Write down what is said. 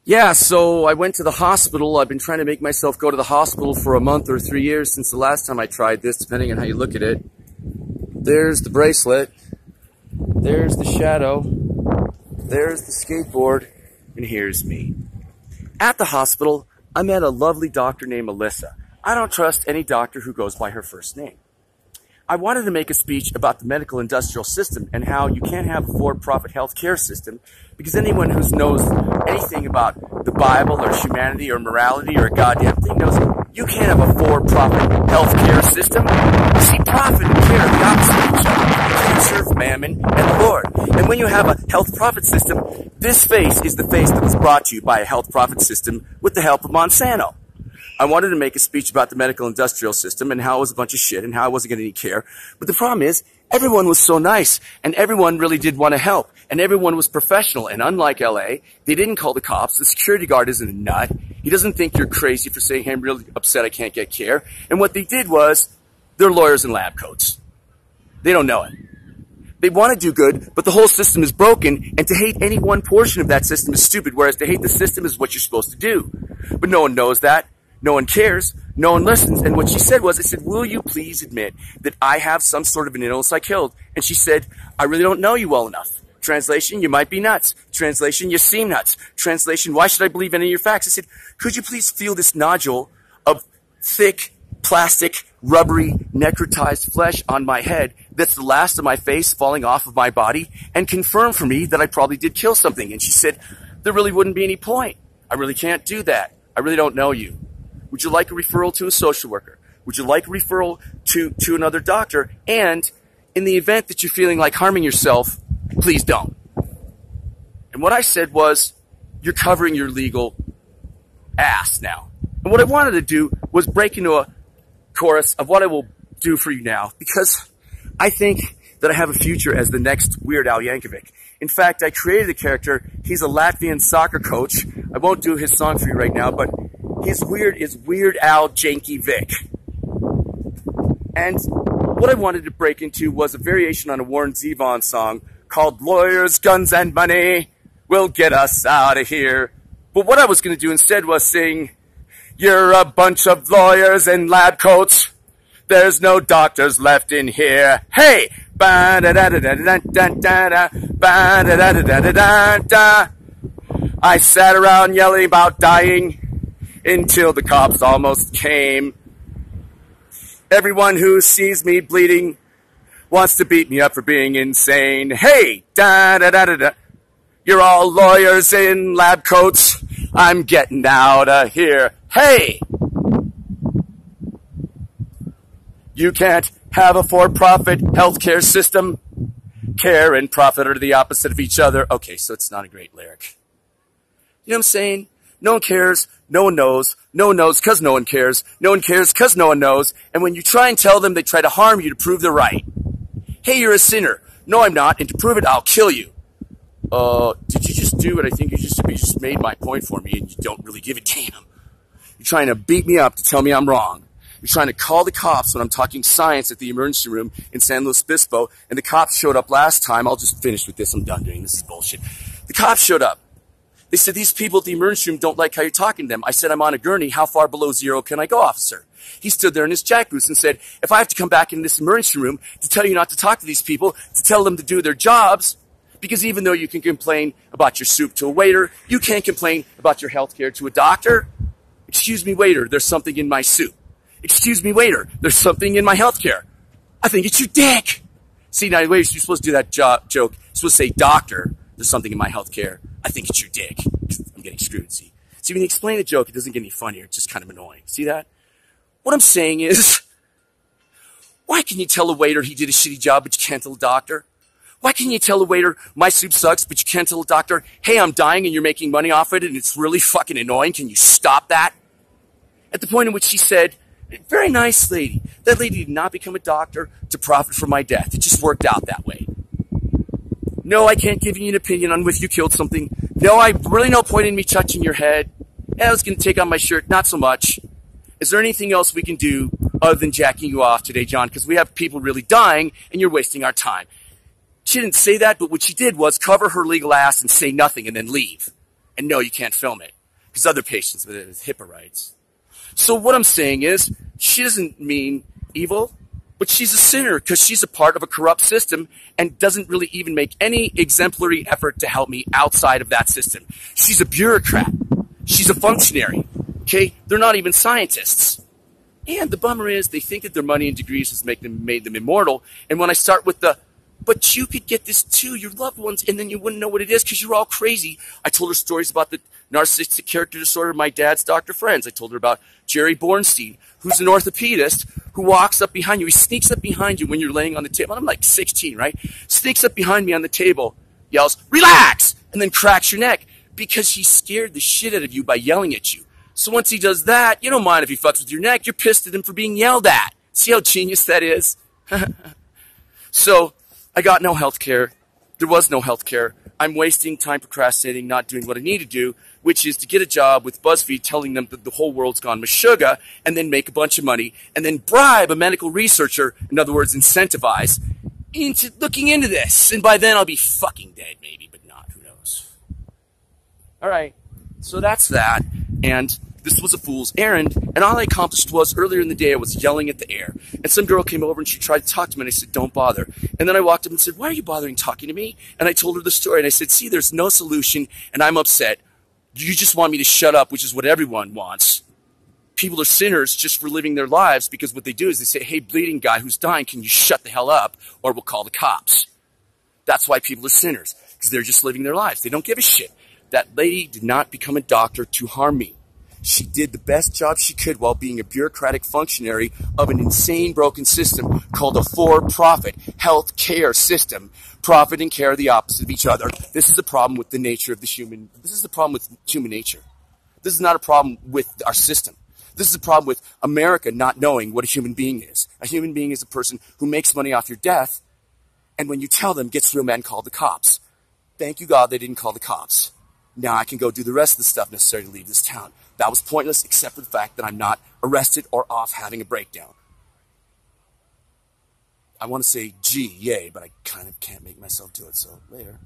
Yeah, so I went to the hospital. I've been trying to make myself go to the hospital for a month or 3 years since the last time I tried this, depending on how you look at it. There's the bracelet. There's the shadow. There's the skateboard. And here's me. At the hospital, I met a lovely doctor named Melissa. I don't trust any doctor who goes by her first name. I wanted to make a speech about the medical industrial system and how you can't have a for-profit healthcare system because anyone who knows anything about the Bible or humanity or morality or a goddamn thing knows you can't have a for-profit healthcare system. You see, profit and care are the opposite of each other. You can't serve mammon and the Lord. And when you have a health profit system, this face is the face that was brought to you by a health profit system with the help of Monsanto. I wanted to make a speech about the medical industrial system and how it was a bunch of shit and how I wasn't getting any care. But the problem is, everyone was so nice and everyone really did want to help and everyone was professional. And unlike LA, they didn't call the cops. The security guard isn't a nut. He doesn't think you're crazy for saying, hey, I'm really upset I can't get care. And what they did was, they're lawyers in lab coats. They don't know it. They want to do good, but the whole system is broken, and to hate any one portion of that system is stupid, whereas to hate the system is what you're supposed to do. But no one knows that. No one cares. No one listens. And what she said was, I said, will you please admit that I have some sort of an illness I killed? And she said, I really don't know you well enough. Translation, you might be nuts. Translation, you seem nuts. Translation, why should I believe any of your facts? I said, could you please feel this nodule of thick, plastic, rubbery, necrotized flesh on my head that's the last of my face falling off of my body and confirm for me that I probably did kill something? And she said, there really wouldn't be any point. I really can't do that. I really don't know you. Would you like a referral to a social worker? Would you like a referral to another doctor? And in the event that you're feeling like harming yourself, please don't. And what I said was, you're covering your legal ass now. And what I wanted to do was break into a chorus of what I will do for you now, because I think that I have a future as the next Weird Al Yankovic. In fact, I created a character. He's a Latvian soccer coach. I won't do his song for you right now, but his weird is Weird Al Janky Vic. And what I wanted to break into was a variation on a Warren Zevon song called Lawyers, Guns, and Money Will Get Us Out of Here. But what I was going to do instead was sing, you're a bunch of lawyers in lab coats. There's no doctors left in here. Hey! Ba-da-da-da-da-da-da-da-da. Ba-da-da-da-da-da-da-da. I sat around yelling about dying until the cops almost came. Everyone who sees me bleeding wants to beat me up for being insane. Hey! Da-da-da-da-da. You're all lawyers in lab coats. I'm getting out of here. Hey! You can't have a for-profit healthcare system. Care and profit are the opposite of each other. Okay, so it's not a great lyric. You know what I'm saying? No one cares. No one knows. No one knows because no one cares. No one cares because no one knows. And when you try and tell them, they try to harm you to prove they're right. Hey, you're a sinner. No, I'm not. And to prove it, I'll kill you. Did you just do what I think you just did? You just made my point for me and you don't really give a damn. You're trying to beat me up to tell me I'm wrong. You're trying to call the cops when I'm talking science at the emergency room in San Luis Obispo, and the cops showed up last time. I'll just finish with this. I'm done doing this. This is bullshit. The cops showed up. They said, these people at the emergency room don't like how you're talking to them. I said, I'm on a gurney. How far below zero can I go, officer? He stood there in his jack boots and said, if I have to come back in this emergency room to tell you not to talk to these people, to tell them to do their jobs, because even though you can complain about your soup to a waiter, you can't complain about your health care to a doctor. Excuse me, waiter, there's something in my soup. Excuse me, waiter, there's something in my health care. I think it's your dick. See, now, wait, you're supposed to do that joke. You're supposed to say, doctor, there's something in my health care. I think it's your dick. I'm getting screwed, see. See, when you explain a joke, it doesn't get any funnier. It's just kind of annoying. See that? What I'm saying is, why can you tell a waiter he did a shitty job, but you can't tell a doctor? Why can you tell a waiter, my soup sucks, but you can't tell a doctor, hey, I'm dying and you're making money off it and it's really fucking annoying. Can you stop that? At the point in which she said, very nice lady. That lady did not become a doctor to profit from my death. It just worked out that way. No, I can't give you an opinion on whether you killed something. No, I really no point in me touching your head. I was going to take off my shirt. Not so much. Is there anything else we can do other than jacking you off today, John? Because we have people really dying and you're wasting our time. She didn't say that, but what she did was cover her legal ass and say nothing and then leave. And no, you can't film it because other patients with HIPAA rights. So what I'm saying is, she doesn't mean evil, but she's a sinner because she's a part of a corrupt system and doesn't really even make any exemplary effort to help me outside of that system. She's a bureaucrat. She's a functionary. Okay? They're not even scientists. And the bummer is they think that their money and degrees has made them immortal. And when I start with but you could get this too, your loved ones, and then you wouldn't know what it is because you're all crazy. I told her stories about the narcissistic character disorder of my dad's doctor friends. I told her about Jerry Bornstein, who's an orthopedist who walks up behind you. He sneaks up behind you when you're laying on the table. I'm like 16, right? Sneaks up behind me on the table, yells, "Relax!" and then cracks your neck because he scared the shit out of you by yelling at you. So once he does that, you don't mind if he fucks with your neck. You're pissed at him for being yelled at. See how genius that is? So I got no health care. There was no health care. I'm wasting time procrastinating, not doing what I need to do, which is to get a job with BuzzFeed telling them that the whole world's gone meshuggah and then make a bunch of money and then bribe a medical researcher, in other words, incentivize, into looking into this. And by then I'll be fucking dead maybe, but not. Who knows? All right. So that's that. And this was a fool's errand, and all I accomplished was, earlier in the day, I was yelling at the air. And some girl came over and she tried to talk to me, and I said, "Don't bother." And then I walked up and said, "Why are you bothering talking to me?" And I told her the story, and I said, "See, there's no solution, and I'm upset. You just want me to shut up, which is what everyone wants. People are sinners just for living their lives, because what they do is they say, 'Hey, bleeding guy who's dying, can you shut the hell up, or we'll call the cops.' That's why people are sinners, because they're just living their lives. They don't give a shit. That lady did not become a doctor to harm me. She did the best job she could while being a bureaucratic functionary of an insane, broken system called a for-profit health care system. Profit and care are the opposite of each other. This is the problem with the nature of this is the problem with human nature. This is not a problem with our system. This is a problem with America not knowing what a human being is. A human being is a person who makes money off your death, and when you tell them, gets real men called the cops. Thank you, God, they didn't call the cops. Now I can go do the rest of the stuff necessary to leave this town. That was pointless, except for the fact that I'm not arrested or off having a breakdown. I want to say, gee, yay, but I kind of can't make myself do it, so later.